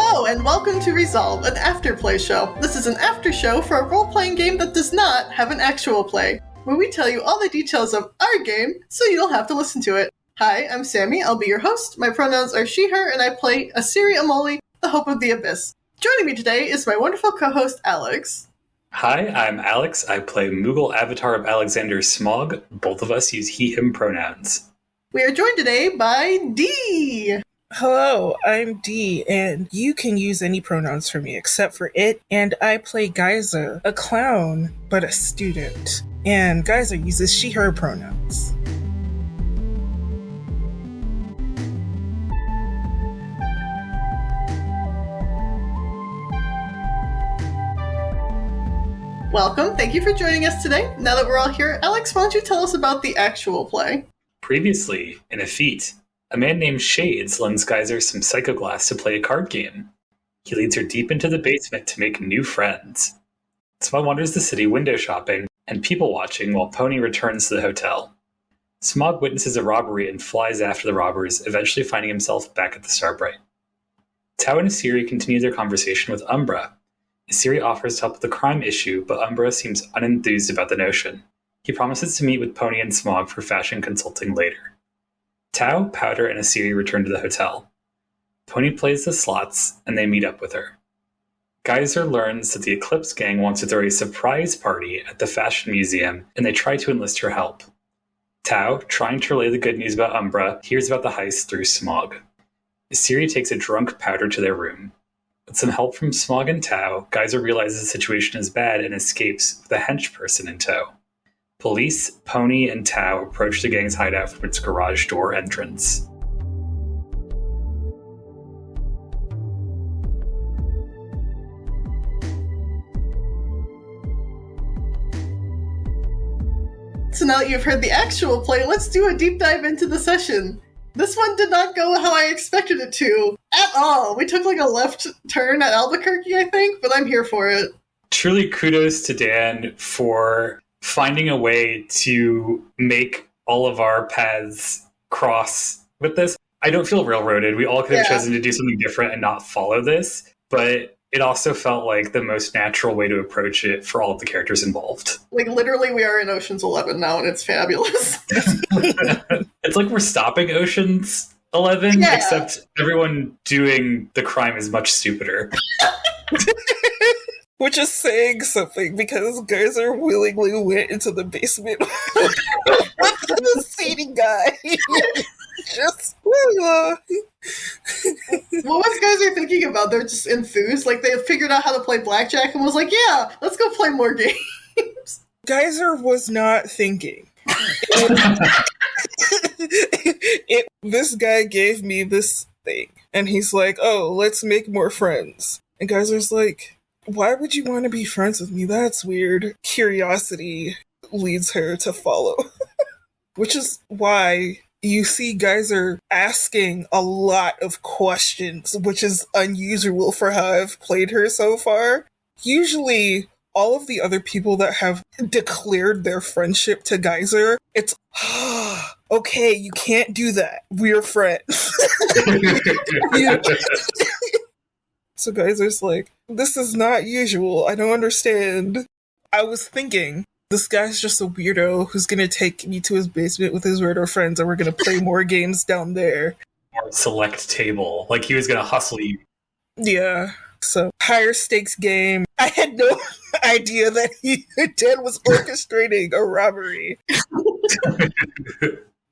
Hello, and welcome to Resolve, an afterplay show. This is an after show for a role-playing game that does not have an actual play, where we tell you all the details of our game so you don't have to listen to it. Hi, I'm Sammie, I'll be your host. My pronouns are she, her, and I play Isiri, the Hope of the Abyss. Joining me today is my wonderful co-host, Alex. Hi, I'm Alex. I play Moogle Avatar of Alexander Smog. Both of us use he, him pronouns. We are joined today by Dee. Hello, I'm Dee, and you can use any pronouns for me except for it, and I play Geyser, a clown, but a student. And Geyser uses she, her pronouns. Welcome, thank you for joining us today. Now that we're all here, Alex, why don't you tell us about the actual play? Previously, in Effete, a man named Shades lends Geyser some psychoglass to play a card game. He leads her deep into the basement to make new friends. Smog wanders the city window shopping and people watching while Poni returns to the hotel. Smog witnesses a robbery and flies after the robbers, eventually finding himself back at the Starbright. Tao and Isiri continue their conversation with Umbra. Isiri offers to help with the crime issue, but Umbra seems unenthused about the notion. He promises to meet with Poni and Smog for fashion consulting later. Tao, Powder, and Isiri return to the hotel. Poni plays the slots, and they meet up with her. Geyser learns that the Eclipse Gang wants to throw a surprise party at the fashion museum, and they try to enlist her help. Tao, trying to relay the good news about Umbra, hears about the heist through Smog. Isiri takes a drunk Powder to their room. With some help from Smog and Tao, Geyser realizes the situation is bad and escapes with a hench person in tow. Police, Poni, and Tao approach the gang's hideout from its garage door entrance. So now that you've heard the actual play, let's do a deep dive into the session. This one did not go how I expected it to, at all. We took like a left turn at Albuquerque, I think, but I'm here for it. Truly kudos to Dan for finding a way to make all of our paths cross with this. I don't feel railroaded. We all could have chosen to do something different and not follow this, but it also felt like the most natural way to approach it for all of the characters involved. Like, literally, we are in Ocean's 11 now, and it's fabulous. It's like we're stopping Ocean's 11, except everyone doing the crime is much stupider. Which is saying something, because Geyser willingly went into the basement with the seating guy. Just, what was Geyser thinking about? They're just enthused. Like, they figured out how to play blackjack and was like, yeah, let's go play more games. Geyser was not thinking. This guy gave me this thing, and he's like, oh, let's make more friends. And Geyser's like, why would you want to be friends with me? That's weird. Curiosity leads her to follow. Which is why you see Geyser asking a lot of questions, which is unusual for how I've played her so far. Usually, all of the other people that have declared their friendship to Geyser, it's, okay, you can't do that. We're friends. So Geyser's like, this is not usual. I don't understand. I was thinking, this guy's just a weirdo who's going to take me to his basement with his weirdo friends and we're going to play more games down there. Or select table. Like he was going to hustle you. Yeah. So, higher stakes game. I had no idea that Dan was orchestrating a robbery.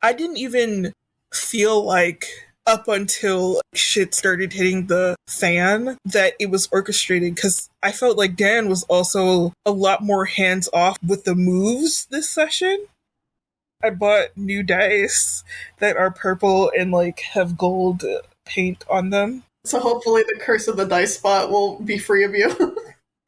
I didn't even feel like, up until shit started hitting the fan, that it was orchestrated, because I felt like Dan was also a lot more hands-off with the moves this session. I bought new dice that are purple and like have gold paint on them. So hopefully the curse of the dice spot will be free of you.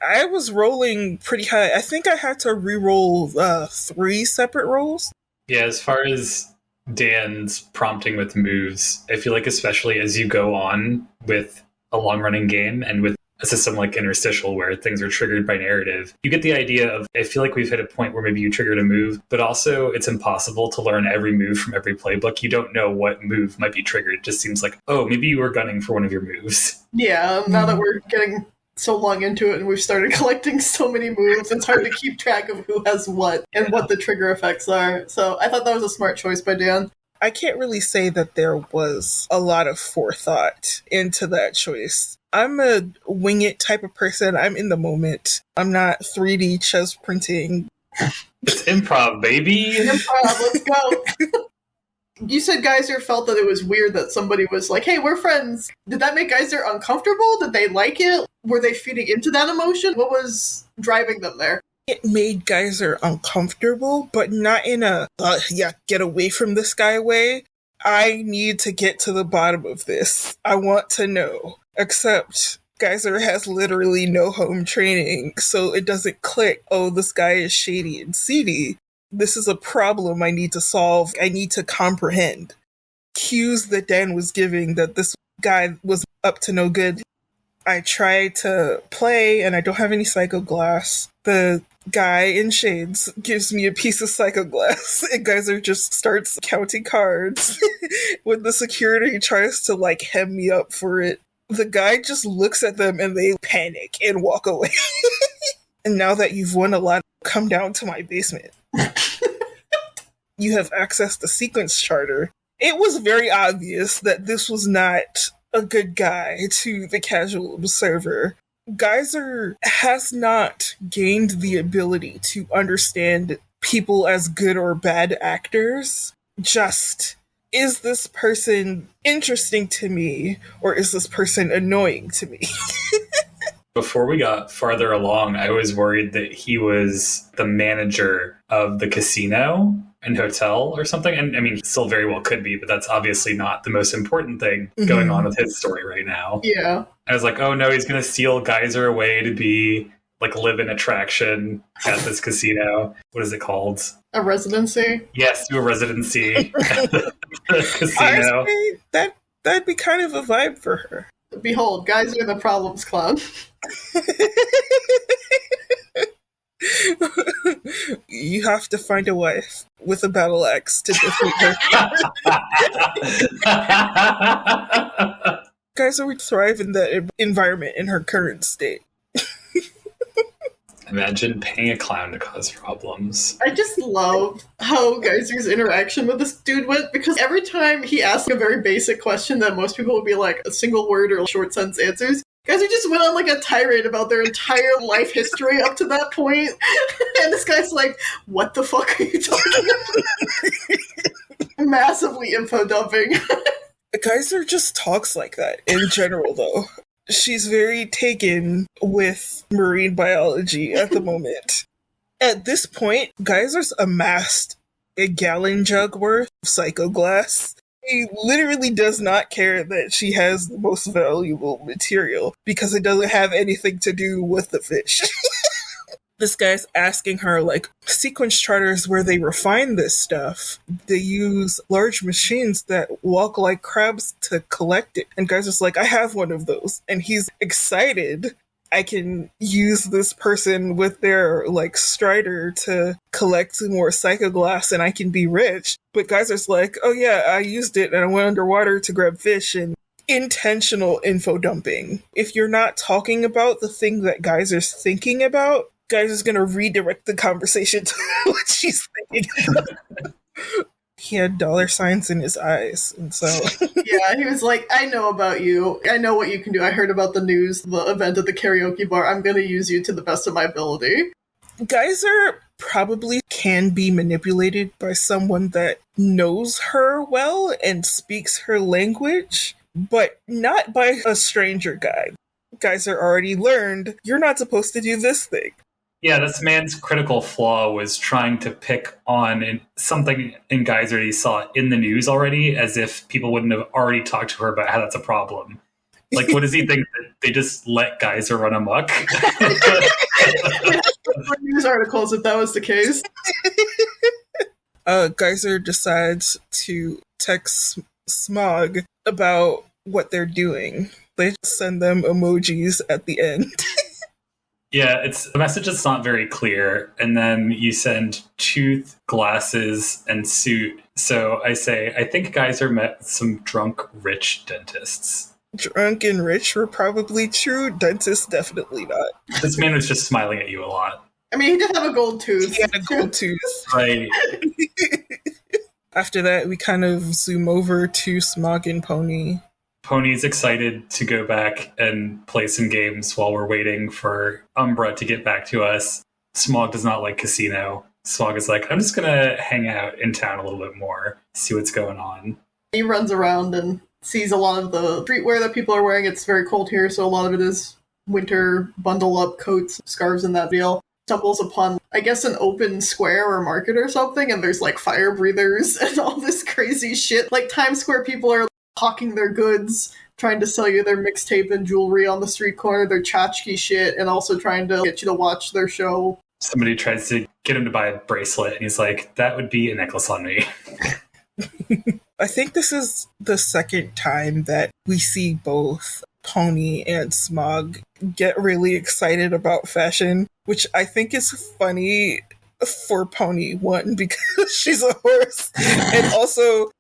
I was rolling pretty high. I think I had to re-roll 3 separate rolls. Yeah, as far as Dan's prompting with moves, I feel like especially as you go on with a long-running game and with a system like interstitial where things are triggered by narrative, you get the idea of, I feel like we've hit a point where maybe you triggered a move, but also it's impossible to learn every move from every playbook. You don't know what move might be triggered. It just seems like, oh, maybe you were gunning for one of your moves. Yeah, now that we're getting so long into it and we've started collecting so many moves, it's hard to keep track of who has what and what the trigger effects are. So I thought that was a smart choice by Dan. I can't really say that there was a lot of forethought into that choice. I'm a wing it type of person. I'm in the moment. I'm not 3D chess printing. It's improv, baby. Improv, let's go. You said Geyser felt that it was weird that somebody was like, hey, we're friends. Did that make Geyser uncomfortable? Did they like it? Were they feeding into that emotion? What was driving them there? It made Geyser uncomfortable, but not in a, get away from this guy way. I need to get to the bottom of this. I want to know. Except Geyser has literally no home training, so it doesn't click, oh, this guy is shady and seedy. This is a problem I need to solve. I need to comprehend. Cues that Dan was giving that this guy was up to no good. I tried to play, and I don't have any Psycho Glass. The guy in shades gives me a piece of Psycho Glass, and Geyser just starts counting cards. When the security tries to, hem me up for it, the guy just looks at them and they panic and walk away. And now that you've won a lot, come down to my basement. You have access to sequence charter. It was very obvious that this was not a good guy to the casual observer. Geyser has not gained the ability to understand people as good or bad actors. Just, is this person interesting to me, or is this person annoying to me? Before we got farther along, I was worried that he was the manager of the casino and hotel or something. And I mean, he still very well could be, but that's obviously not the most important thing going on with his story right now. Yeah. I was like, oh no, he's going to steal Geyser away to be live in attraction at this casino. What is it called? A residency? Yes, do a residency at the casino. Honestly, that'd be kind of a vibe for her. Behold, Geyser the Problems Club. You have to find a wife with a battle axe to defeat her. Geyser would thrive in that environment in her current state. Imagine paying a clown to cause problems. I just love how Geyser's interaction with this dude went, because every time he asked a very basic question that most people would be like a single word or short sentence answers, Geyser just went on a tirade about their entire life history up to that point. And this guy's like, what the fuck are you talking about? Massively info dumping. Geyser just talks like that in general, though. She's very taken with marine biology at the moment. At this point, Geyser's amassed a gallon jug worth of Psycho Glass. He literally does not care that she has the most valuable material because it doesn't have anything to do with the fish. This guy's asking her, sequence charters where they refine this stuff, they use large machines that walk like crabs to collect it. And Geyser's like, I have one of those. And he's excited. I can use this person with their, strider to collect some more Psycho Glass and I can be rich. But Geyser's like, oh yeah, I used it and I went underwater to grab fish, and intentional info dumping. If you're not talking about the thing that Geyser's thinking about, Geyser's gonna redirect the conversation to what she's thinking. He had dollar signs in his eyes, and so... Yeah, he was like, I know about you. I know what you can do. I heard about the news, the event at the karaoke bar. I'm gonna use you to the best of my ability. Geyser probably can be manipulated by someone that knows her well and speaks her language, but not by a stranger guy. Geyser already learned, you're not supposed to do this thing. Yeah, this man's critical flaw was trying to pick on something in Geyser that he saw in the news already, as if people wouldn't have already talked to her about how that's a problem. What does he think? That they just let Geyser run amok? News articles, if that was the case. Geyser decides to text Smog about what they're doing. They just send them emojis at the end. Yeah, it's a message that's not very clear. And then you send tooth, glasses, and suit. So I say, I think Geyser met some drunk, rich dentists. Drunk and rich were probably true. Dentists, definitely not. This man was just smiling at you a lot. I mean, he did have a gold tooth. He had a gold tooth. Right. After that, we kind of zoom over to Smog and Poni. Pony's excited to go back and play some games while we're waiting for Umbra to get back to us. Smog does not like casino. Smog is like, I'm just going to hang out in town a little bit more, see what's going on. He runs around and sees a lot of the streetwear that people are wearing. It's very cold here, so a lot of it is winter bundle-up coats, scarves, and that deal. Stumbles upon, I guess, an open square or market or something, and there's like fire breathers and all this crazy shit. Like Times Square people are hawking their goods, trying to sell you their mixtape and jewelry on the street corner, their tchotchke shit, and also trying to get you to watch their show. Somebody tries to get him to buy a bracelet, and he's like, that would be a necklace on me. I think this is the second time that we see both Poni and Smog get really excited about fashion, which I think is funny for Poni, one, because she's a horse, and also,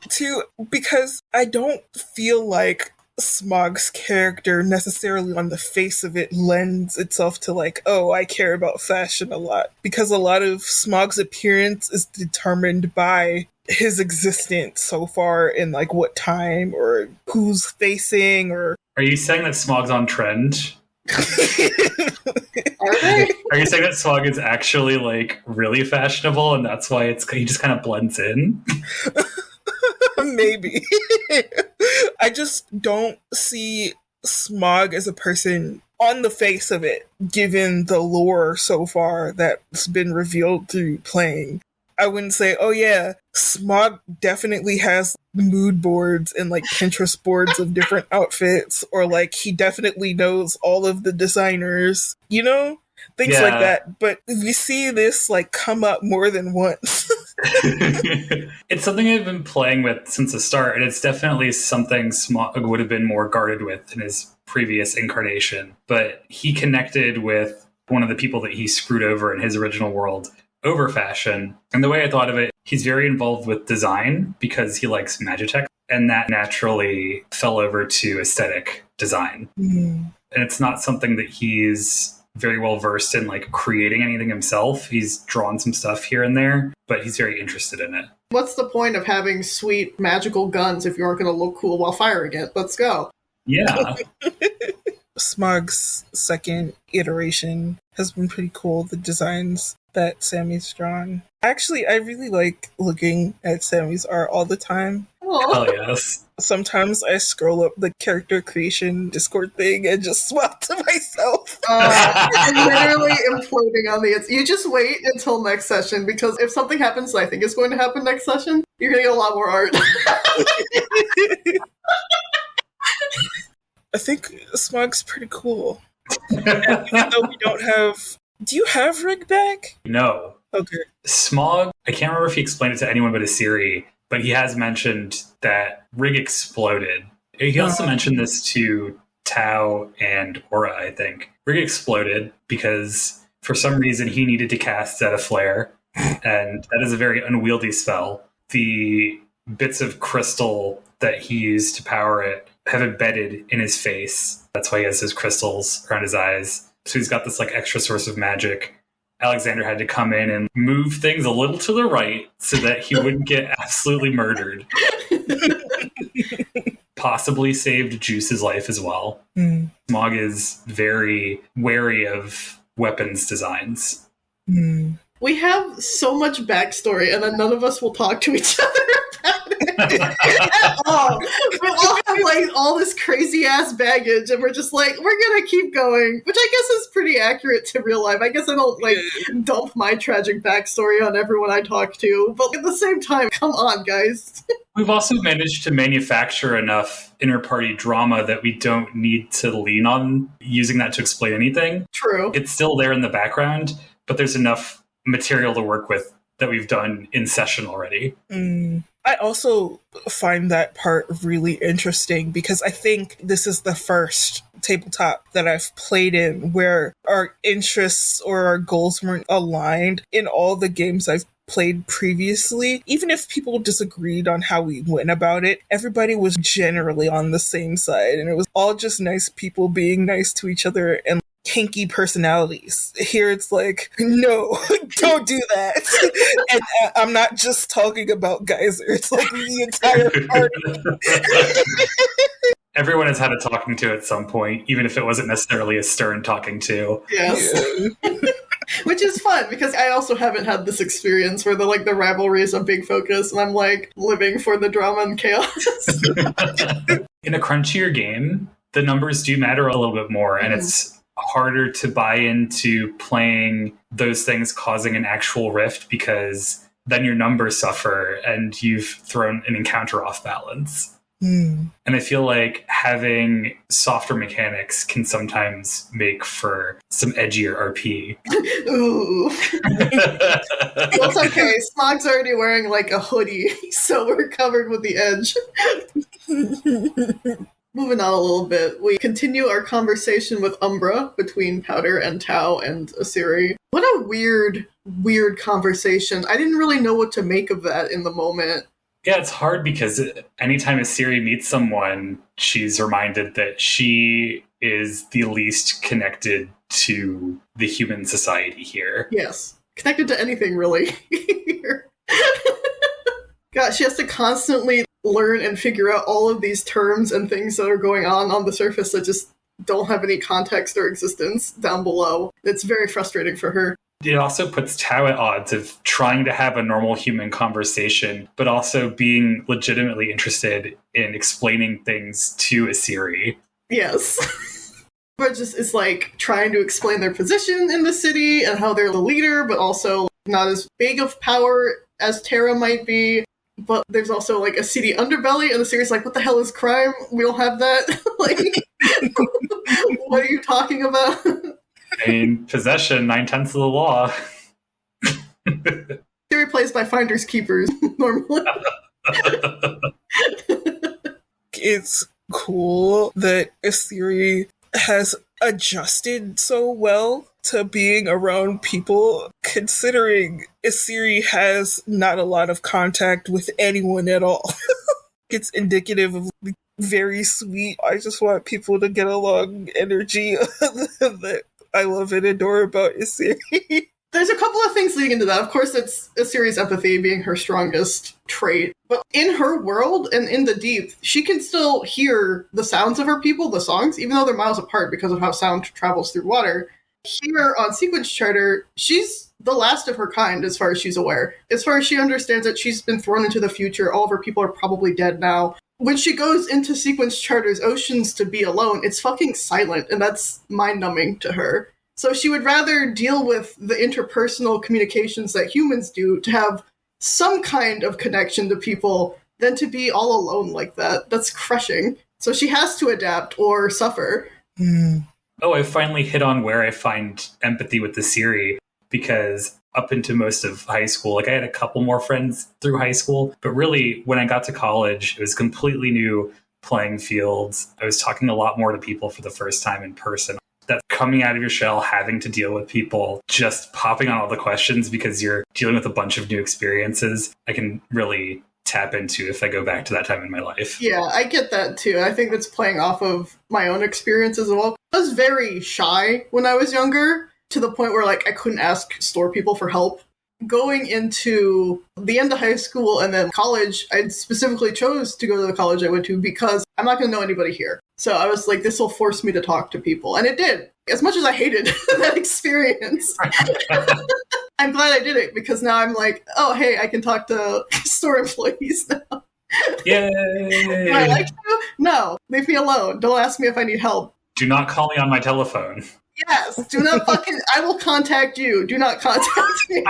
two, because I don't feel like Smog's character necessarily on the face of it lends itself to like, oh, I care about fashion a lot, because a lot of Smog's appearance is determined by his existence so far in like what time or who's facing or... Are you saying that Smog's on trend? Are they? Are you saying that Smog is actually like really fashionable and that's why he just kind of blends in? Maybe. I just don't see Smog as a person on the face of it, given the lore so far that's been revealed through playing. I wouldn't say, oh yeah, Smog definitely has mood boards and like Pinterest boards of different outfits, or like he definitely knows all of the designers, you know? Things like that. But we see this like come up more than once. It's something I've been playing with since the start, and it's definitely something Smog would have been more guarded with in his previous incarnation. But he connected with one of the people that he screwed over in his original world over fashion. And the way I thought of it, he's very involved with design because he likes Magitech, and that naturally fell over to aesthetic design. And it's not something that he's very well versed in like creating anything himself. He's drawn some stuff here and there, but he's very interested in it. What's the point of having sweet magical guns if you aren't going to look cool while firing it? Let's go. Yeah. Smog's second iteration has been pretty cool. The designs that Sammie's drawn. Actually, I really like looking at Sammie's art all the time. Oh, yes. Sometimes I scroll up the character creation Discord thing and just swap to myself. I'm literally imploding on the... You just wait until next session, because if something happens that I think is going to happen next session, you're going to get a lot more art. I think Smog's pretty cool. Even though we don't have... Do you have Rig back? No. Okay. Smog, I can't remember if he explained it to anyone but Isiri, but he has mentioned that Rig exploded. He also mentioned this to Tau and Aura, I think. Rig exploded because for some reason he needed to cast Zeta Flare, and that is a very unwieldy spell. The bits of crystal that he used to power it have embedded in his face. That's why he has his crystals around his eyes. So he's got this like extra source of magic. Alexander had to come in and move things a little to the right so that he wouldn't get absolutely murdered. Possibly saved Juice's life as well. Smog is very wary of weapons designs. We have so much backstory, and then none of us will talk to each other about it at all. We all have like all this crazy ass baggage, and we're just like, we're gonna keep going, which I guess is pretty accurate to real life. I guess I don't like dump my tragic backstory on everyone I talk to, but at the same time, come on, guys. We've also managed to manufacture enough inter-party drama that we don't need to lean on using that to explain anything. True. It's still there in the background, but there's enough material to work with that we've done in session already. I also find that part really interesting because I think this is the first tabletop that I've played in where our interests or our goals weren't aligned. In all the games I've played previously, even if people disagreed on how we went about it, everybody was generally on the same side, and it was all just nice people being nice to each other and kinky personalities. Here it's like, no, don't do that. And I'm not just talking about Geyser, it's like the entire party. Everyone has had a talking to at some point, even if it wasn't necessarily a stern talking to. Yes. Yeah. Which is fun, because I also haven't had this experience where the rivalry is a big focus, and I'm living for the drama and chaos. In a crunchier game, the numbers do matter a little bit more, and it's harder to buy into playing those things causing an actual rift, because then your numbers suffer and you've thrown an encounter off balance. And I feel like having softer mechanics can sometimes make for some edgier RP. Ooh. Well, it's okay. Smog's already wearing a hoodie, so we're covered with the edge. Moving on a little bit, we continue our conversation with Umbra between Powder and Tau and Isiri. What a weird conversation. I didn't really know what to make of that in the moment. Yeah, it's hard because anytime Isiri meets someone, she's reminded that she is the least connected to the human society here. Yes. Connected to anything, really. God, she has to constantly learn and figure out all of these terms and things that are going on the surface that just don't have any context or existence down below. It's very frustrating for her. It also puts Tau at odds of trying to have a normal human conversation, but also being legitimately interested in explaining things to Isiri. Yes. But just is trying to explain their position in the city and how they're the leader, but also not as big of power as Terra might be. But there's also a seedy underbelly, and the series what the hell is crime? We don't have that. What are you talking about? I mean, possession, 9/10 of the law. Theory plays by finders keepers, normally. It's cool that Isiri has adjusted so well to being around people, considering Isiri has not a lot of contact with anyone at all. It's indicative of very sweet, I just want people to get along energy that I love and adore about Isiri. There's a couple of things leading into that. Of course, it's Isiri's empathy being her strongest trait. But in her world and in the deep, she can still hear the sounds of her people, the songs, even though they're miles apart because of how sound travels through water. Here on Sequence Charter, she's the last of her kind as far as she's aware. As far as she understands it, she's been thrown into the future. All of her people are probably dead now. When she goes into Sequence Charter's oceans to be alone, it's fucking silent, and that's mind-numbing to her. So she would rather deal with the interpersonal communications that humans do to have some kind of connection to people than to be all alone like that. That's crushing. So she has to adapt or suffer. Oh, I finally hit on where I find empathy with the series, because up into most of high school, I had a couple more friends through high school, but really when I got to college, it was completely new playing fields. I was talking a lot more to people for the first time in person. That coming out of your shell, having to deal with people, just popping on all the questions because you're dealing with a bunch of new experiences, I can really tap into if I go back to that time in my life. Yeah, I get that too. I think that's playing off of my own experience as well. I was very shy when I was younger, to the point where I couldn't ask store people for help. Going into the end of high school and then college, I specifically chose to go to the college I went to because I'm not going to know anybody here. So I was this will force me to talk to people. And it did. As much as I hated that experience, I'm glad I did it, because now I'm oh, hey, I can talk to store employees now. Yay! Do I like you? No, leave me alone. Don't ask me if I need help. Do not call me on my telephone. Yes, do not I will contact you. Do not contact me.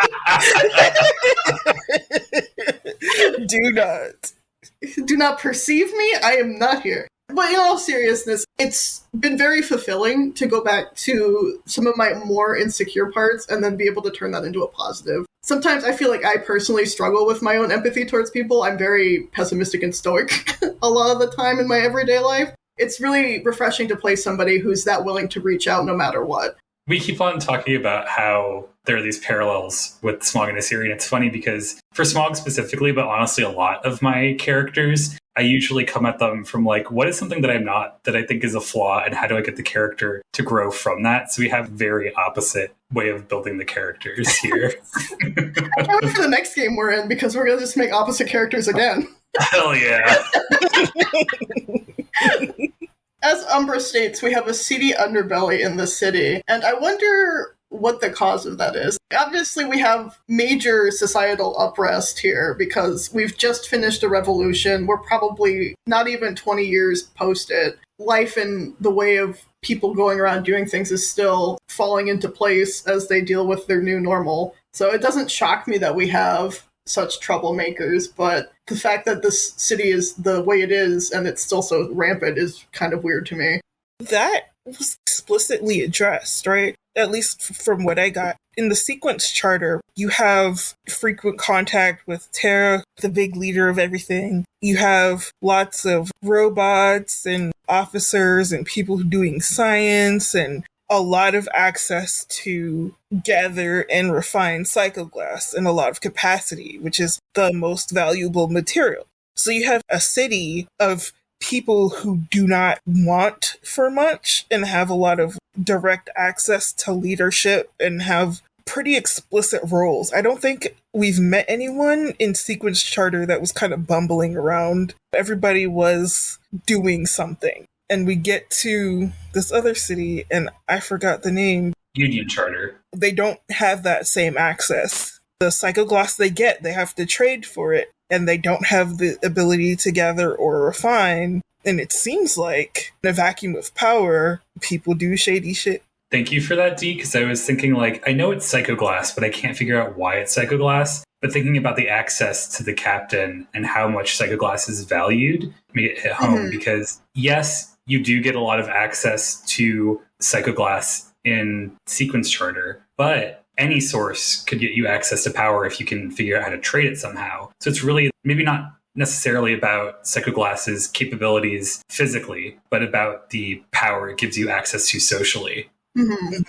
Do not perceive me. I am not here. But in all seriousness, it's been very fulfilling to go back to some of my more insecure parts and then be able to turn that into a positive. sometimes I feel like I personally struggle with my own empathy towards people. I'm very pessimistic and stoic a lot of the time in my everyday life. It's really refreshing to play somebody who's that willing to reach out no matter what. We keep on talking about how there are these parallels with Smog and Isiri, and it's funny because for Smog specifically, but honestly a lot of my characters, I usually come at them from like, what is something that I'm not, that I think is a flaw, and how do I get the character to grow from that? So we have very opposite way of building the characters here. I can't wait for the next game we're in, because we're going to just make opposite characters again. Hell yeah. As Umbra states, we have a seedy underbelly in the city, and I wonder what the cause of that is. Obviously, we have major societal unrest here because we've just finished a revolution. We're probably not even 20 years post it. Life in the way of people going around doing things is still falling into place as they deal with their new normal. So it doesn't shock me that we have such troublemakers, but the fact that this city is the way it is and it's still so rampant is kind of weird to me. That was explicitly addressed, right? At least from what I got. In the sequence charter, you have frequent contact with Terra, the big leader of everything. You have lots of robots and officers and people doing science and a lot of access to gather and refine psychoglass in a lot of capacity, which is the most valuable material. So you have a city of people who do not want for much and have a lot of direct access to leadership and have pretty explicit roles. I don't think we've met anyone in Sequence Charter that was kind of bumbling around. Everybody was doing something. And we get to this other city, and I forgot the name. Union Charter. They don't have that same access. The psychoglass they get, they have to trade for it, and they don't have the ability to gather or refine. And it seems like in a vacuum of power, people do shady shit. Thank you for that, Dee, because I was thinking, like, I know it's psychoglass, but I can't figure out why it's psychoglass. But thinking about the access to the captain and how much psychoglass is valued made it hit home, because yes, you do get a lot of access to psychoglass in Sequence Charter, but any source could get you access to power if you can figure out how to trade it somehow. So it's really maybe not necessarily about psychoglass's capabilities physically, but about the power it gives you access to socially. Mm-hmm.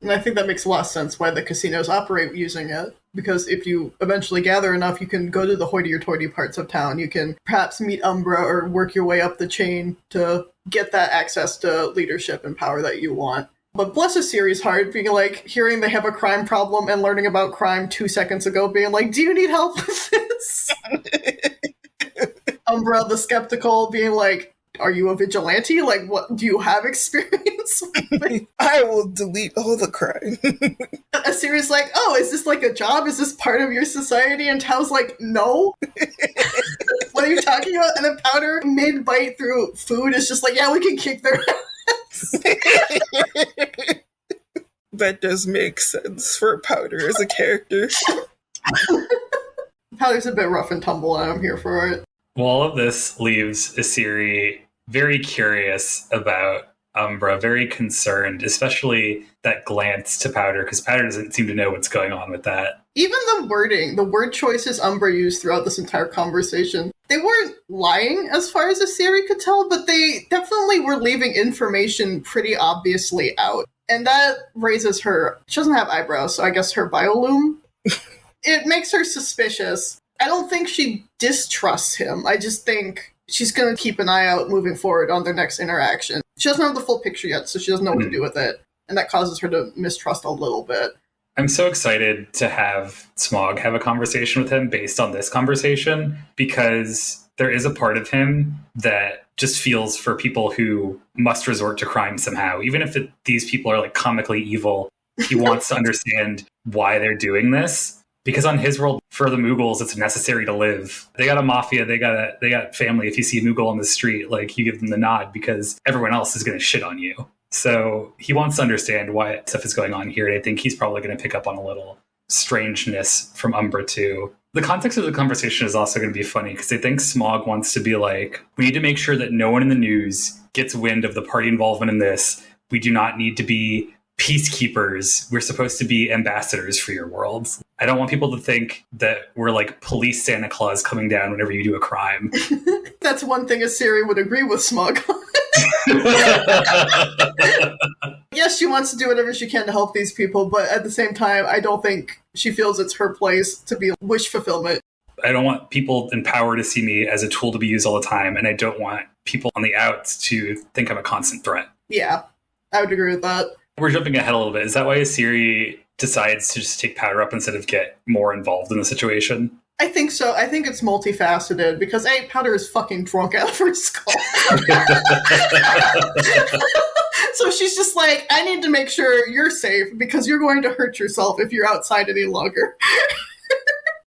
And I think that makes a lot of sense why the casinos operate using it. Because if you eventually gather enough, you can go to the hoity-toity parts of town. You can perhaps meet Umbra or work your way up the chain to get that access to leadership and power that you want. But bless Isiri's heart, being like, hearing they have a crime problem and learning about crime 2 seconds ago, being like, do you need help with this? Umbra the skeptical, being like, are you a vigilante? Like, what, do you have experience with it? I will delete all the crime. Isiri's like, oh, is this like a job? Is this part of your society? And Tao's like, no. What are you talking about? And then Powder, mid-bite through food, is just like, yeah, we can kick their ass. That does make sense for Powder as a character. Powder's a bit rough and tumble, and I'm here for it. Well, all of this leaves Isiri very curious about Umbra, very concerned, especially that glance to Powder, because Powder doesn't seem to know what's going on with that. Even the wording, the word choices Umbra used throughout this entire conversation, they weren't lying as far as Isiri could tell, but they definitely were leaving information pretty obviously out. And that raises her. She doesn't have eyebrows, so I guess her biolume. It makes her suspicious. I don't think she distrusts him. I just think she's going to keep an eye out moving forward on their next interaction. She doesn't have the full picture yet, so she doesn't know what to do with it. And that causes her to mistrust a little bit. I'm so excited to have Smog have a conversation with him based on this conversation, because there is a part of him that just feels for people who must resort to crime somehow. Even if these people are like comically evil, he wants to understand why they're doing this. Because on his world, for the Mughals, it's necessary to live. They got a mafia, they got family. If you see a Mughal on the street, like, you give them the nod because everyone else is going to shit on you. So he wants to understand why stuff is going on here, and I think he's probably going to pick up on a little strangeness from Umbra too. The context of the conversation is also going to be funny, because I think Smog wants to be like, we need to make sure that no one in the news gets wind of the party involvement in this. We do not need to be peacekeepers. We're supposed to be ambassadors for your world. I don't want people to think that we're like police Santa Claus coming down whenever you do a crime. That's one thing Isiri would agree with Smog on. Yes, she wants to do whatever she can to help these people, but at the same time, I don't think she feels it's her place to be wish fulfillment. I don't want people in power to see me as a tool to be used all the time, and I don't want people on the outs to think I'm a constant threat. Yeah, I would agree with that. We're jumping ahead a little bit. Is that why Isiri decides to just take powder up instead of get more involved in the situation? I think so. I think it's multifaceted because A, Powder is fucking drunk out of her skull. So she's just like, I need to make sure you're safe because you're going to hurt yourself if you're outside any longer.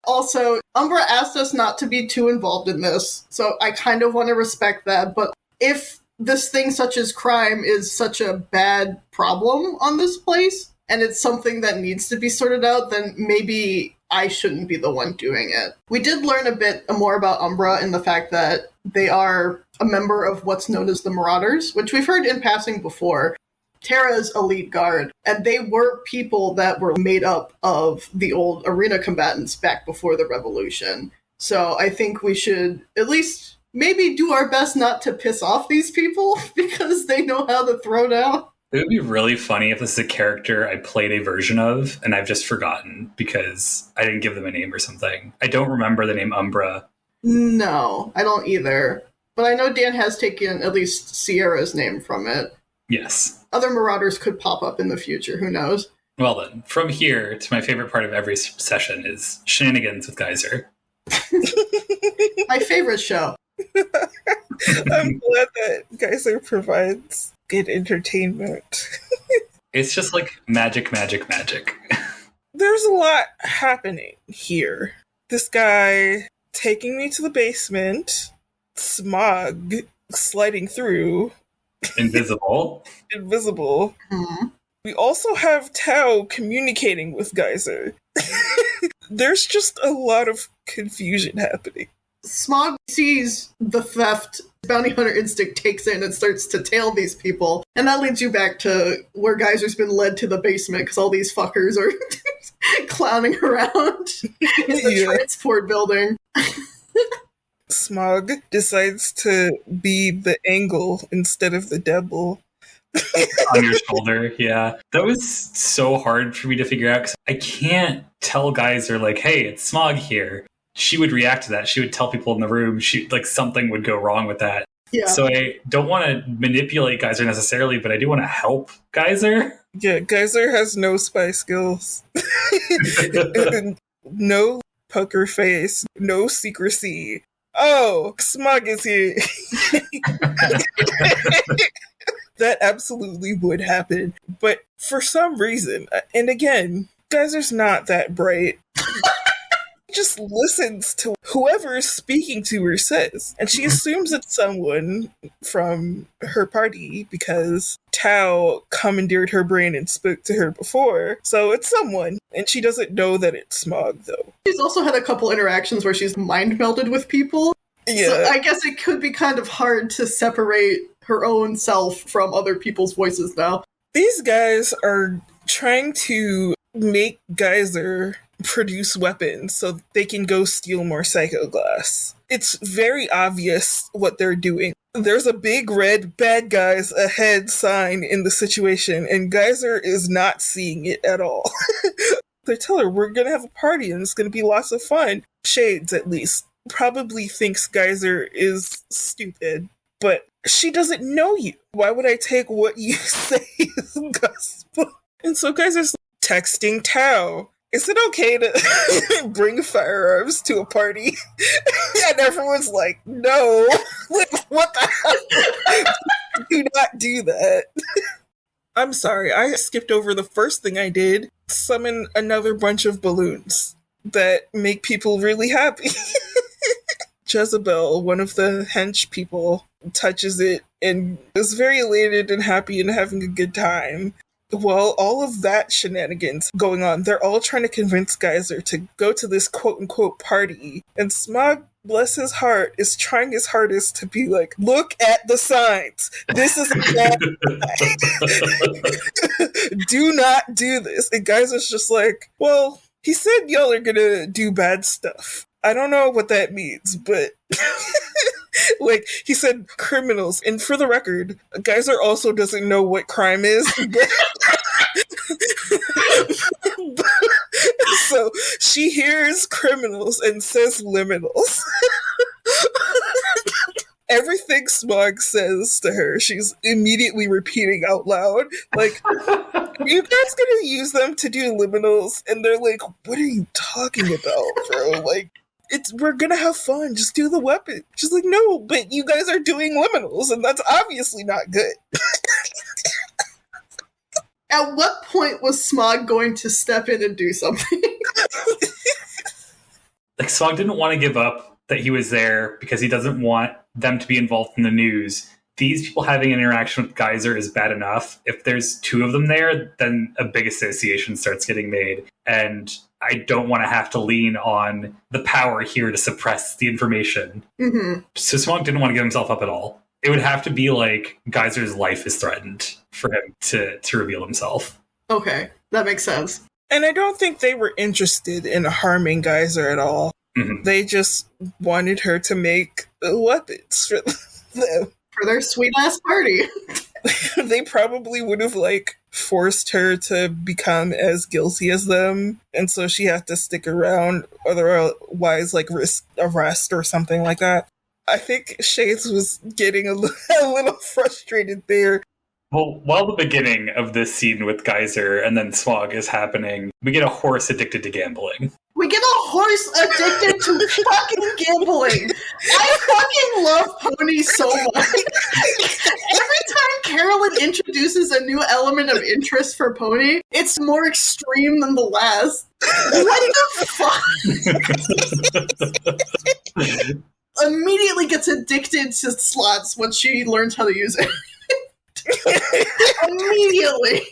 Also, Umbra asked us not to be too involved in this, so I kind of want to respect that, but if this thing such as crime is such a bad problem on this place, and it's something that needs to be sorted out, then maybe I shouldn't be the one doing it. We did learn a bit more about Umbra in the fact that they are a member of what's known as the Marauders, which we've heard in passing before. Terra's elite guard, and they were people that were made up of the old arena combatants back before the revolution. So I think we should at least maybe do our best not to piss off these people because they know how to throw down. It would be really funny if this is a character I played a version of and I've just forgotten because I didn't give them a name or something. I don't remember the name Umbra. No, I don't either. But I know Dan has taken at least Sierra's name from it. Yes. Other Marauders could pop up in the future, who knows? Well then, from here to my favorite part of every session is shenanigans with Geyser. My favorite show. I'm glad that Geyser provides good entertainment. It's just like magic, magic, magic. There's a lot happening here. This guy taking me to the basement, Smog sliding through. Invisible. Mm-hmm. We also have Tao communicating with Geyser. There's just a lot of confusion happening. Smog sees the theft. Bounty hunter instinct takes in and starts to tail these people. And that leads you back to where Geyser's been led to the basement because all these fuckers are clowning around in the transport building. Smog decides to be the angle instead of the devil. On your shoulder, yeah. That was so hard for me to figure out because I can't tell Geyser, like, hey, it's Smog here. She would react to that. She would tell people in the room, something would go wrong with that. Yeah. So I don't want to manipulate Geyser necessarily, but I do want to help Geyser. Yeah, Geyser has no spy skills. No poker face, no secrecy. Oh, Smog is here. That absolutely would happen. But for some reason, and again, Geyser's not that bright. Just listens to whoever is speaking to her says. And she assumes it's someone from her party because Tao commandeered her brain and spoke to her before. So it's someone. And she doesn't know that it's Smog, though. She's also had a couple interactions where she's mind melded with people. Yeah. So I guess it could be kind of hard to separate her own self from other people's voices now. These guys are trying to make Geyser produce weapons so they can go steal more psychoglass. It's very obvious what they're doing. There's a big red bad guys ahead sign in the situation, and Geyser is not seeing it at all. They tell her, we're gonna have a party and it's gonna be lots of fun. Shades, at least, probably thinks Geyser is stupid, but she doesn't know you. Why would I take what you say as gospel? And so Geyser's texting Tao. Is it okay to bring firearms to a party? And everyone's like, no. Like, what the hell? Do not do that. I'm sorry, I skipped over the first thing I did. Summon another bunch of balloons that make people really happy. Jezebel, one of the hench people, touches it and is very elated and happy and having a good time. While all of that shenanigans going on, they're all trying to convince Geyser to go to this quote-unquote party. And Smog, bless his heart, is trying his hardest to be like, look at the signs. This is bad. Do not do this. And Geyser's just like, well, he said y'all are gonna do bad stuff. I don't know what that means, but... Like, he said criminals. And for the record, Geyser also doesn't know what crime is. So she hears criminals and says liminals. Everything Smog says to her, she's immediately repeating out loud. Like, are you guys gonna use them to do liminals? And they're like, what are you talking about, bro? Like, we're gonna have fun. Just do the weapon. She's like, no, but you guys are doing liminals, and that's obviously not good. At what point was Smog going to step in and do something? Like, Smog didn't want to give up that he was there because he doesn't want them to be involved in the news. These people having an interaction with Geyser is bad enough. If there's two of them there, then a big association starts getting made. And I don't want to have to lean on the power here to suppress the information. Mm-hmm. So Smog didn't want to give himself up at all. It would have to be like Geyser's life is threatened for him to reveal himself. Okay, that makes sense. And I don't think they were interested in harming Geyser at all. Mm-hmm. They just wanted her to make weapons for them. For their sweet-ass party. They probably would have, like, forced her to become as guilty as them, and so she had to stick around, otherwise, like, risk arrest or something like that. I think Shades was getting a little frustrated there. Well, while the beginning of this scene with Geyser and then Smog is happening, we get a horse addicted to gambling. We get a horse addicted to fucking gambling. I fucking love Poni so much. Every time Carolyn introduces a new element of interest for Poni, it's more extreme than the last. What the fuck? Immediately gets addicted to slots when she learns how to use it. Immediately.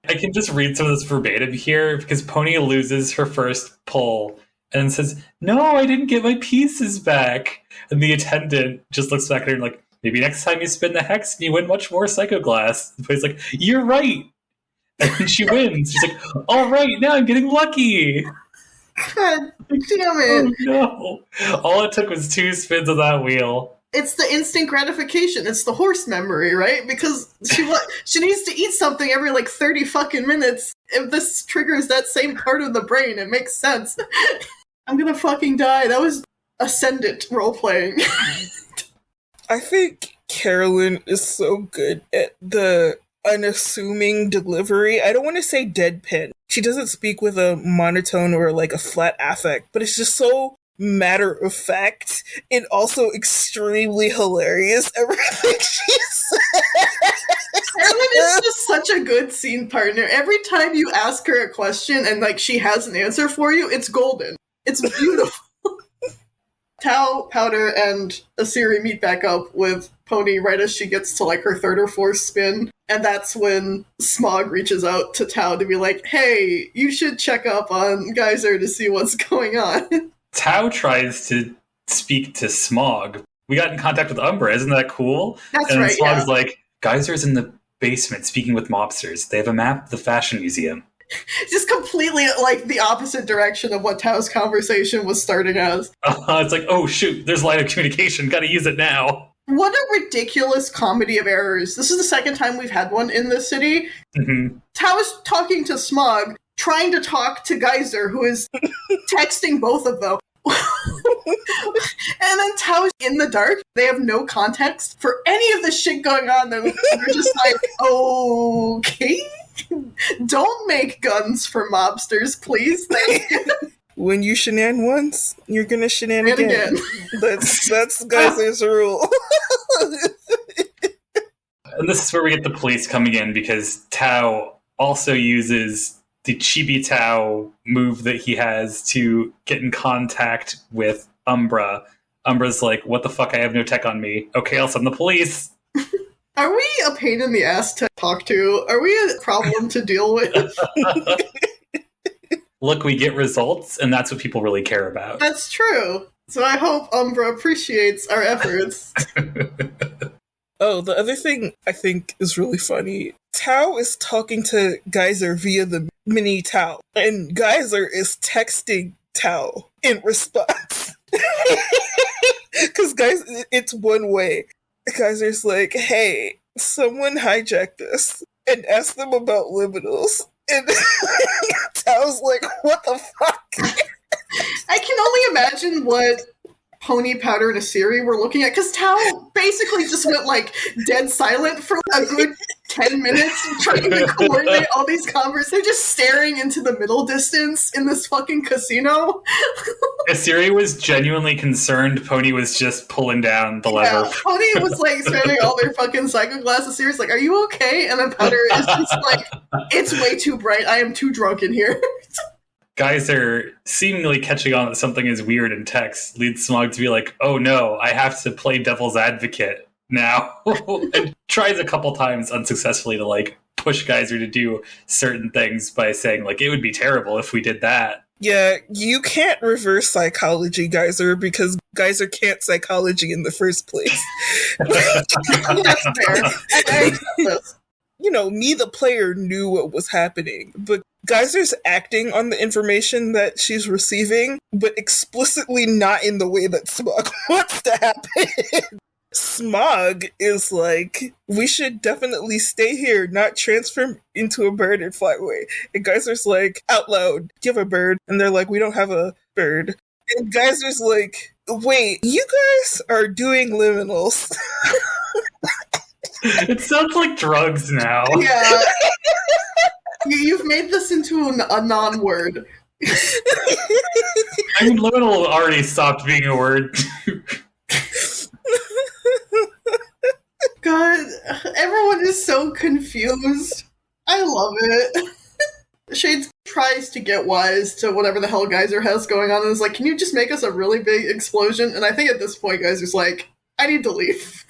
I can just read some of this verbatim here because Poni loses her first pull and says, no, I didn't get my pieces back. And the attendant just looks back at her and like, maybe next time you spin the hex and you win much more Psycho Glass. And Poni's like, you're right. And she wins. She's like, all right, now I'm getting lucky. God damn it. Oh, no. All it took was 2 spins of that wheel. It's the instant gratification. It's the horse memory, right? Because she needs to eat something every like 30 fucking minutes. If this triggers that same part of the brain, it makes sense. I'm gonna fucking die. That was ascendant role-playing. I think Carolyn is so good at the unassuming delivery. I don't want to say deadpan. She doesn't speak with a monotone or like a flat affect, but it's just so matter of fact and also extremely hilarious. Everything she says. Carolyn is just such a good scene partner. Every time you ask her a question and like she has an answer for you, it's golden. It's beautiful. Tao, Powder, and Isiri meet back up with Poni right as she gets to like her 3rd or 4th spin. And that's when Smog reaches out to Tao to be like, hey, you should check up on Geyser to see what's going on. Tao tries to speak to Smog. We got in contact with Umbra, isn't that cool? That's and right, Smog's yeah. like, Geyser's in the basement speaking with mobsters. They have a map of the fashion museum. Just completely like the opposite direction of what Tao's conversation was starting as. It's like, oh shoot, there's line of communication, gotta use it now. What a ridiculous comedy of errors. This is the second time we've had one in this city. Mm-hmm. Tao is talking to Smog, trying to talk to Geyser, who is texting both of them. And then Tao's in the dark. They have no context for any of the shit going on. They're just like, okay, don't make guns for mobsters, please. Thank you. When you shenan once, you're gonna shenan And again. That's Geyser's rule. And this is where we get the police coming in because Tao also uses the Chibi Tao move that he has to get in contact with Umbra. Umbra's like, what the fuck, I have no tech on me. Okay, I'll send the police. Are we a pain in the ass to talk to? Are we a problem to deal with? Look, we get results, and that's what people really care about. That's true. So I hope Umbra appreciates our efforts. Oh, the other thing I think is really funny. Tao is talking to Geyser via the mini Tao, and Geyser is texting Tao in response. Because, guys, it's one way. Geyser's like, hey, someone hijacked this and asked them about liminals. And Tao's like, what the fuck? I can only imagine what Poni, Powder, and Isiri were looking at, because Tao basically just went, like, dead silent for a good 10 minutes trying to coordinate all these conversations. They're just staring into the middle distance in this fucking casino. Isiri was genuinely concerned Poni was just pulling down the lever. Poni was, like, spamming all their fucking psycho glasses. Isiri's like, are you okay? And then Powder is just like, it's way too bright. I am too drunk in here. Geyser seemingly catching on that something is weird in text leads Smog to be like, oh no, I have to play devil's advocate now. And tries a couple times unsuccessfully to like push Geyser to do certain things by saying like, it would be terrible if we did that. Yeah, you can't reverse psychology, Geyser, because Geyser can't psychology in the first place. That's fair. I accept this. You know, me, the player, knew what was happening, but Geyser's acting on the information that she's receiving, but explicitly not in the way that Smog wants to happen. Smog is like, we should definitely stay here, not transform into a bird and fly away. And Geyser's like, out loud, do you have a bird? And they're like, we don't have a bird. And Geyser's like, wait, you guys are doing liminals. It sounds like drugs now. Yeah. You've made this into a non-word. I mean, liminal already stopped being a word. God, everyone is so confused. I love it. Shades tries to get wise to whatever the hell Geyser has going on and is like, can you just make us a really big explosion? And I think at this point, Geyser's like, I need to leave.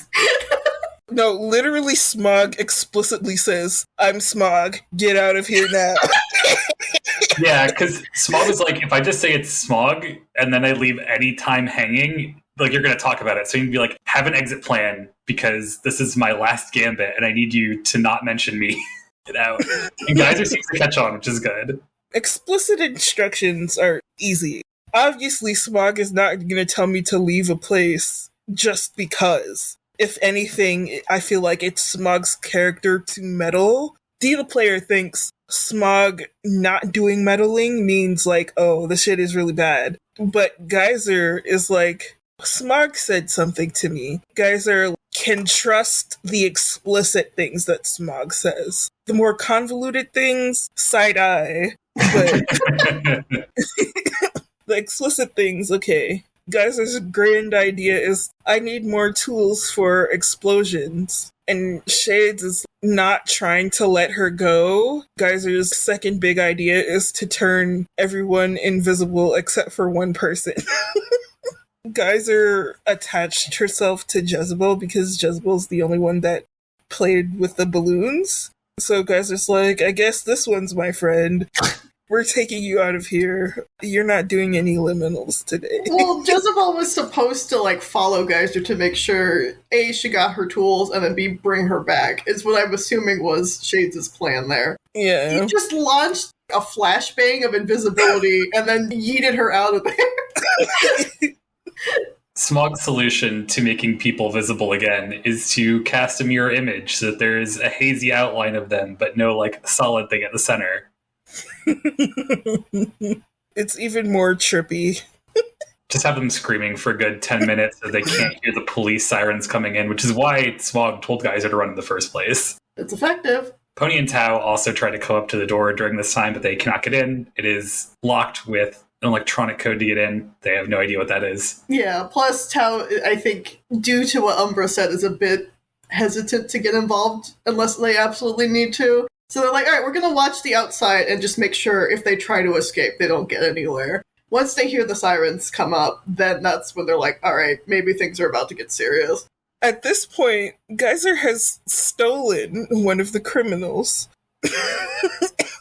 No, literally Smog explicitly says, I'm Smog, get out of here now. Yeah, because Smog is like, if I just say it's Smog, and then I leave any time hanging, like, you're going to talk about it. So you can be like, have an exit plan, because this is my last gambit, and I need you to not mention me. Get out. And Geyser seems to catch on, which is good. Explicit instructions are easy. Obviously, Smog is not going to tell me to leave a place just because. If anything, I feel like it's Smog's character to meddle. The player thinks Smog not doing meddling means like, oh, this shit is really bad. But Geyser is like, Smog said something to me. Geyser can trust the explicit things that Smog says. The more convoluted things, side eye. But the explicit things, okay. Geyser's grand idea is, I need more tools for explosions. And Shades is not trying to let her go. Geyser's second big idea is to turn everyone invisible except for one person. Geyser attached herself to Jezebel because Jezebel's the only one that played with the balloons. So Geyser's like, I guess this one's my friend. We're taking you out of here. You're not doing any liminals today. Well, Jezebel was supposed to, like, follow Geyser to make sure, A, she got her tools, and then B, bring her back, is what I'm assuming was Shades' plan there. Yeah. He just launched a flashbang of invisibility and then yeeted her out of there. Smog's solution to making people visible again is to cast a mirror image so that there's a hazy outline of them, but no, like, solid thing at the center. It's even more trippy. Just have them screaming for a good 10 minutes so they can't hear the police sirens coming in, which is why Smog told Geyser to run in the first place. It's effective. Poni and Tao also try to come up to the door during this time, but they cannot get in. It is locked with an electronic code to get in. They have no idea what that is. Yeah, plus Tao, I think, due to what Umbra said, is a bit hesitant to get involved unless they absolutely need to. So they're like, all right, we're going to watch the outside and just make sure if they try to escape, they don't get anywhere. Once they hear the sirens come up, then that's when they're like, all right, maybe things are about to get serious. At this point, Geyser has stolen one of the criminals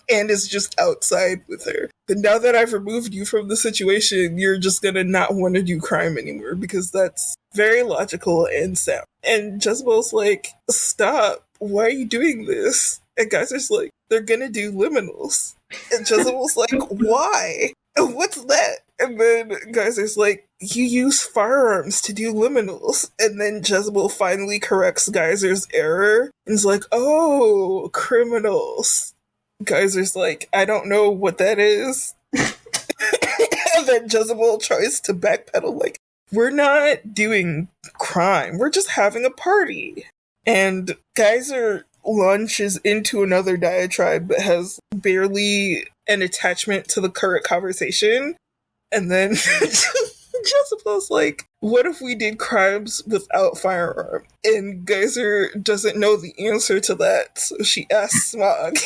and is just outside with her. But now that I've removed you from the situation, you're just gonna not want to do crime anymore because that's very logical and sound. And Jezebel's like, stop, why are you doing this? And Geyser's like, they're gonna do liminals. And Jezebel's like, why? And what's that? And then Geyser's like, you use firearms to do liminals. And then Jezebel finally corrects Geyser's error and is like, oh, criminals. Geyser's like, I don't know what that is. And then Jezebel tries to backpedal like, we're not doing crime, we're just having a party. And Geyser launches into another diatribe that has barely an attachment to the current conversation. And then Jezebel's like, what if we did crimes without firearm? And Geyser doesn't know the answer to that, so she asks Smog.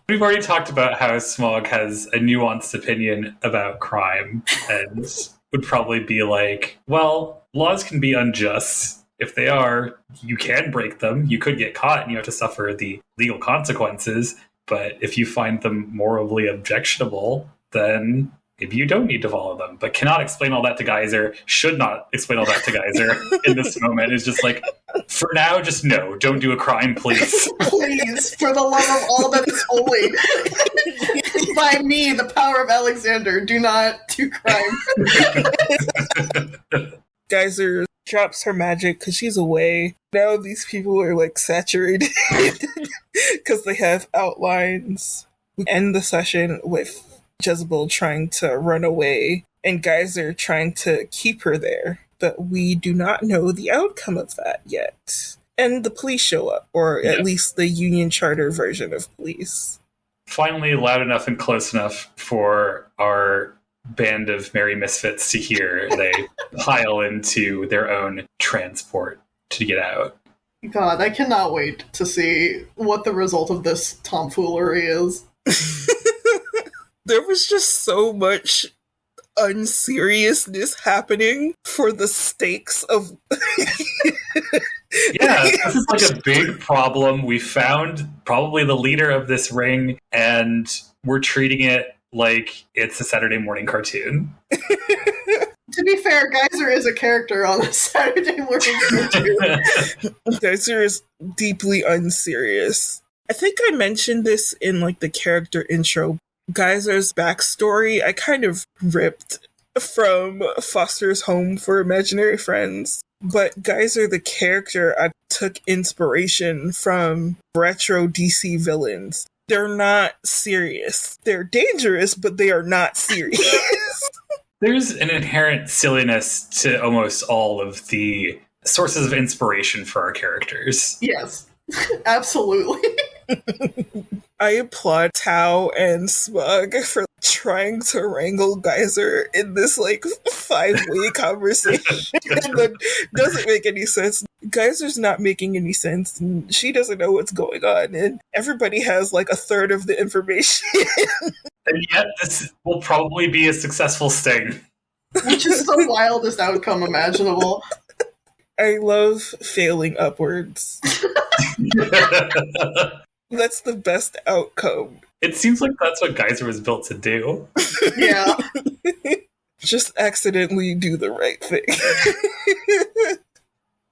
We've already talked about how Smog has a nuanced opinion about crime and would probably be like, well, laws can be unjust. If they are, you can break them. You could get caught and you have to suffer the legal consequences. But if you find them morally objectionable, then maybe you don't need to follow them. But cannot explain all that to Geyser, should not explain all that to Geyser in this moment. Is just like, for now, just no, don't do a crime, please. Please, for the love of all that is holy. By me, the power of Alexander, do not do crime. Geyser drops her magic because she's away. Now these people are like saturated because they have outlines. We end the session with Jezebel trying to run away and Geyser trying to keep her there, but we do not know the outcome of that yet. And the police show up, or at least the Union Charter version of police. Finally, loud enough and close enough for our band of merry misfits to hear. They pile into their own transport to get out. God, I cannot wait to see what the result of this tomfoolery is. There was just so much unseriousness happening for the stakes of... Yeah, this is like a big problem. We found probably the leader of this ring, and we're treating it like it's a Saturday morning cartoon. To be fair, Geyser is a character on a Saturday morning cartoon. Geyser is deeply unserious. I think I mentioned this in like the character intro. Geyser's backstory, I kind of ripped from Foster's Home for Imaginary Friends. But Geyser, the character, I took inspiration from retro DC villains. They're not serious. They're dangerous, but they are not serious. There's an inherent silliness to almost all of the sources of inspiration for our characters. Yes, absolutely. I applaud Tao and Smug for trying to wrangle Geyser in this like 5-way conversation that doesn't make any sense. Geyser's not making any sense, and she doesn't know what's going on, and everybody has like a third of the information. And yet this will probably be a successful sting. Which is the wildest outcome imaginable. I love failing upwards. That's the best outcome. It seems like that's what Geyser was built to do. Yeah. Just accidentally do the right thing.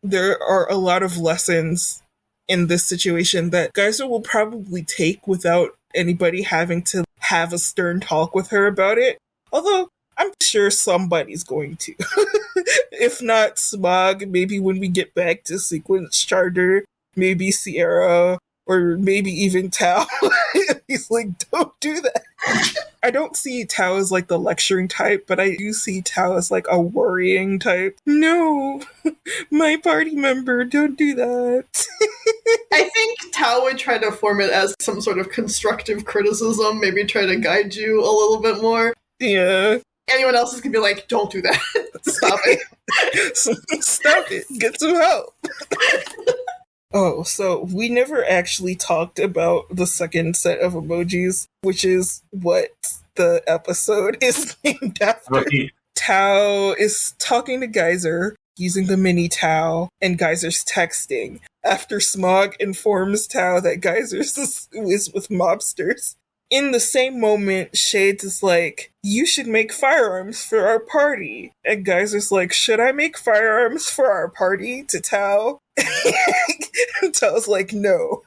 There are a lot of lessons in this situation that Geyser will probably take without anybody having to have a stern talk with her about it. Although, I'm sure somebody's going to. If not Smog, maybe when we get back to Sequence Charter, maybe Sierra, or maybe even Tao. He's like, don't do that. I don't see Tao as like the lecturing type, but I do see Tao as like a worrying type. No, my party member, don't do that. I think Tao would try to form it as some sort of constructive criticism, maybe try to guide you a little bit more. Yeah. Anyone else is going to be like, don't do that. Stop it. Stop it. Get some help. Oh, so we never actually talked about the second set of emojis, which is what the episode is named after. Right. Tao is talking to Geyser. using the mini Tao, and Geyser's texting. After Smog informs Tao that Geyser's is with mobsters. In the same moment, Shades is like, you should make firearms for our party. And Geyser's like, should I make firearms for our party? To Tao. And Tao's like, no.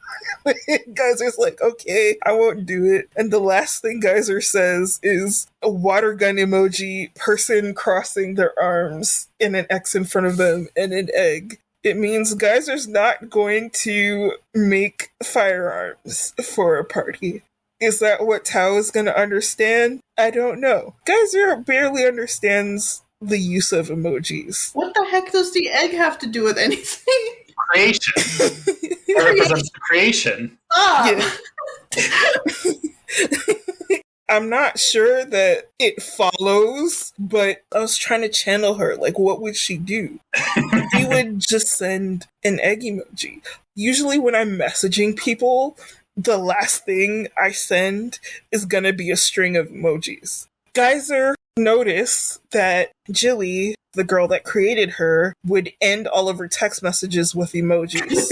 Geyser's like, okay, I won't do it. And the last thing Geyser says is a water gun emoji, person crossing their arms, and an X in front of them, and an egg. It means Geyser's not going to make firearms for a party. Is that what Tao is going to understand? I don't know. Geyser barely understands the use of emojis. What the heck does the egg have to do with anything? Creation. It represents the creation. Ah! Yeah. I'm not sure that it follows, but I was trying to channel her. Like, what would she do? She would just send an egg emoji. Usually when I'm messaging people, the last thing I send is gonna be a string of emojis. Geyser noticed that Jilly, the girl that created her, would end all of her text messages with emojis.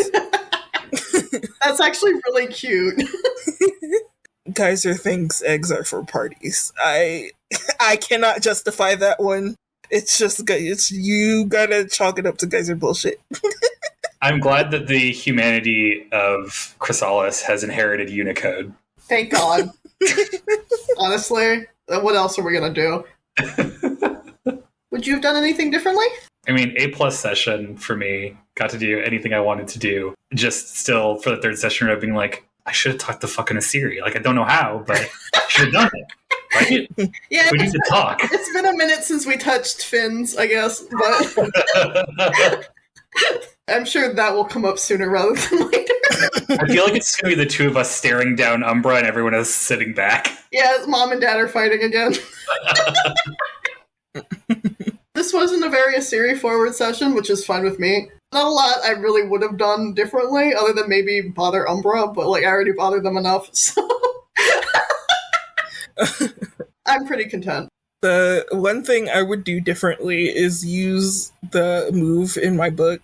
That's actually really cute. Geyser thinks eggs are for parties. I cannot justify that one. It's just, you gotta chalk it up to Geyser bullshit. I'm glad that the humanity of Chrysalis has inherited Unicode. Thank God. Honestly, what else are we gonna do? Would you have done anything differently? I mean, A+ session for me. Got to do anything I wanted to do. Just still, for the third session, of being like, I should have talked to fucking Isiri. Like, I don't know how, but I should have done it. Right? Yeah, we need to talk. It's been a minute since we touched fins, I guess, but I'm sure that will come up sooner rather than later. I feel like it's going to be the two of us staring down Umbra and everyone else sitting back. Yeah, mom and dad are fighting again. This wasn't a very Isiri forward session, which is fine with me. Not a lot I really would have done differently, other than maybe bother Umbra, but like I already bothered them enough, so I'm pretty content. The one thing I would do differently is use the move in my book.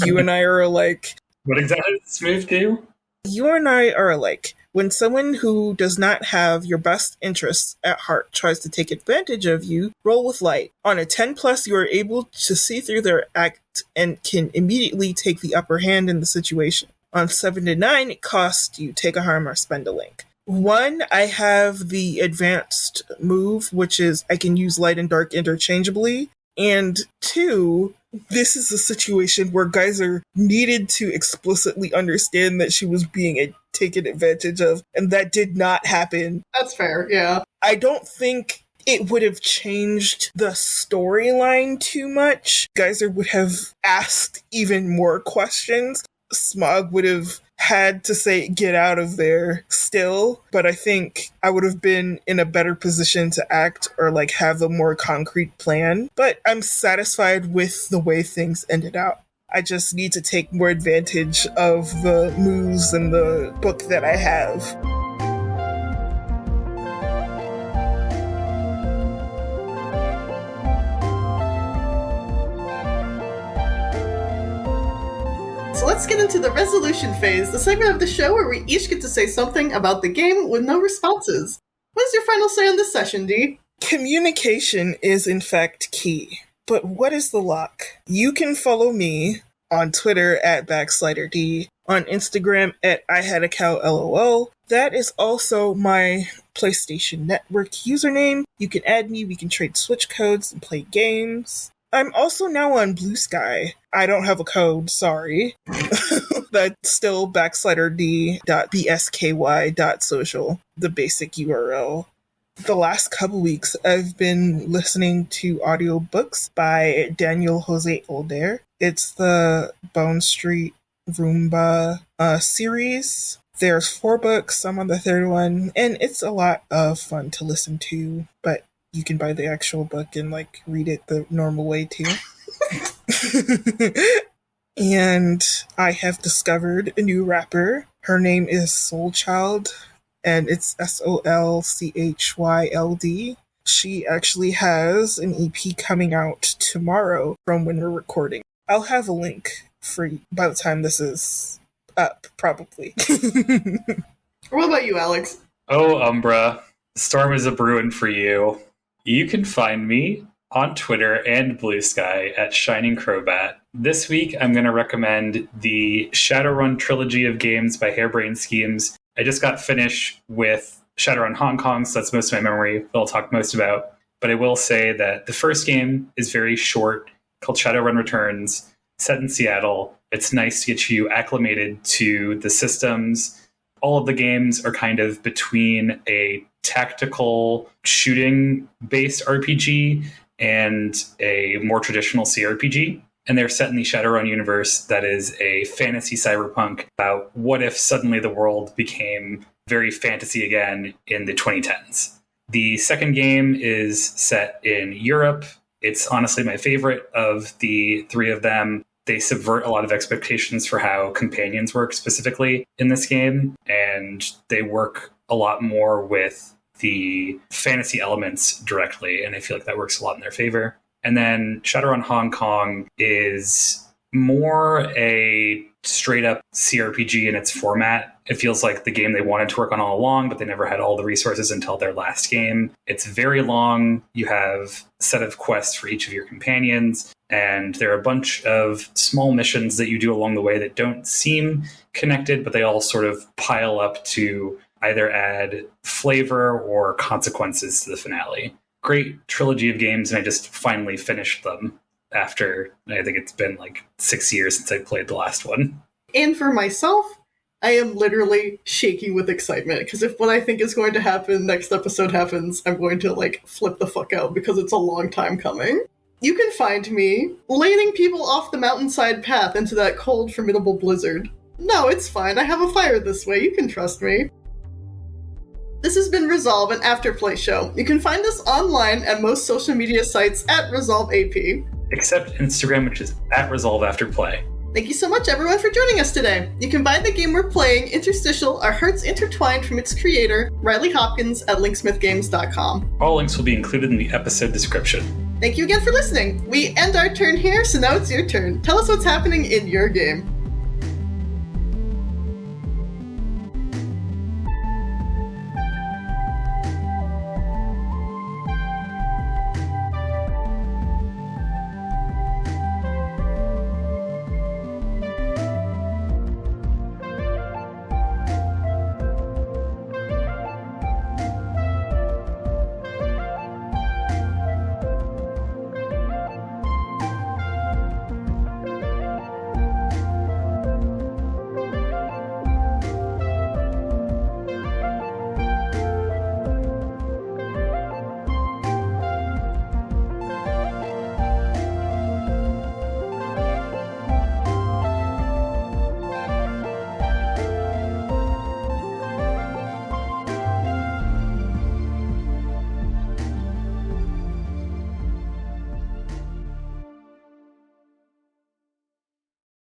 You and I are alike. What exactly does this move do? You and I are alike. When someone who does not have your best interests at heart tries to take advantage of you, roll with light. On a 10+, you are able to see through their act and can immediately take the upper hand in the situation. On 7 to 9, it costs you take a harm or spend a link. 1, I have the advanced move, which is I can use light and dark interchangeably. And 2, this is a situation where Geyser needed to explicitly understand that she was being taken advantage of, and that did not happen. That's fair, yeah. I don't think it would have changed the storyline too much. Geyser would have asked even more questions. Smog would have had to say, get out of there still, but I think I would have been in a better position to act or like have a more concrete plan. But I'm satisfied with the way things ended out. I just need to take more advantage of the moves in the book that I have. So let's get into the resolution phase, the segment of the show where we each get to say something about the game with no responses. What is your final say on this session, Dee? Communication is in fact key. But what is the lock? You can follow me on Twitter at @BacksliderD, on Instagram at IHadACowLOL. That is also my PlayStation Network username. You can add me, we can trade Switch codes and play games. I'm also now on Blue Sky. I don't have a code, sorry. That's still @sliderd.bsky.social, the basic URL. The last couple weeks, I've been listening to audiobooks by Daniel Jose Older. It's the Bone Street Roomba series. There's 4 books, I'm on the 3rd one, and it's a lot of fun to listen to, but you can buy the actual book and like read it the normal way too. And I have discovered a new rapper. Her name is Soulchild, and it's SOLCHYLD. She actually has an EP coming out tomorrow from when we're recording. I'll have a link for you by the time this is up, probably. What about you, Alex? Oh, Umbra, the storm is a-brewing for you. You can find me on Twitter and Blue Sky at Shining Crowbat. This week, I'm going to recommend the Shadowrun trilogy of games by Harebrained Schemes. I just got finished with Shadowrun Hong Kong, so that's most of my memory that I'll talk most about. But I will say that the first game is very short, called Shadowrun Returns, set in Seattle. It's nice to get you acclimated to the systems. All of the games are kind of between a tactical shooting-based RPG and a more traditional CRPG. And they're set in the Shadowrun universe that is a fantasy cyberpunk about what if suddenly the world became very fantasy again in the 2010s. The second game is set in Europe. It's honestly my favorite of the three of them. They subvert a lot of expectations for how companions work specifically in this game, and they work a lot more with the fantasy elements directly, and I feel like that works a lot in their favor. And then Shadowrun Hong Kong is more a straight-up CRPG in its format. It feels like the game they wanted to work on all along, but they never had all the resources until their last game. It's very long. You have a set of quests for each of your companions, and there are a bunch of small missions that you do along the way that don't seem connected, but they all sort of pile up to either add flavor or consequences to the finale. Great trilogy of games, and I just finally finished them after, I think it's been like 6 years since I played the last one. And for myself, I am literally shaking with excitement, because if what I think is going to happen next episode happens, I'm going to like flip the fuck out because it's a long time coming. You can find me leading people off the mountainside path into that cold, formidable blizzard. No, it's fine. I have a fire this way. You can trust me. This has been Resolve, an Afterplay show. You can find us online at most social media sites at ResolveAP. Except Instagram, which is at ResolveAfterplay. Thank you so much, everyone, for joining us today. You can buy the game we're playing, Interstitial, Our Hearts Intertwined, from its creator, Riley Hopkins, at linksmithgames.com. All links will be included in the episode description. Thank you again for listening. We end our turn here, so now it's your turn. Tell us what's happening in your game.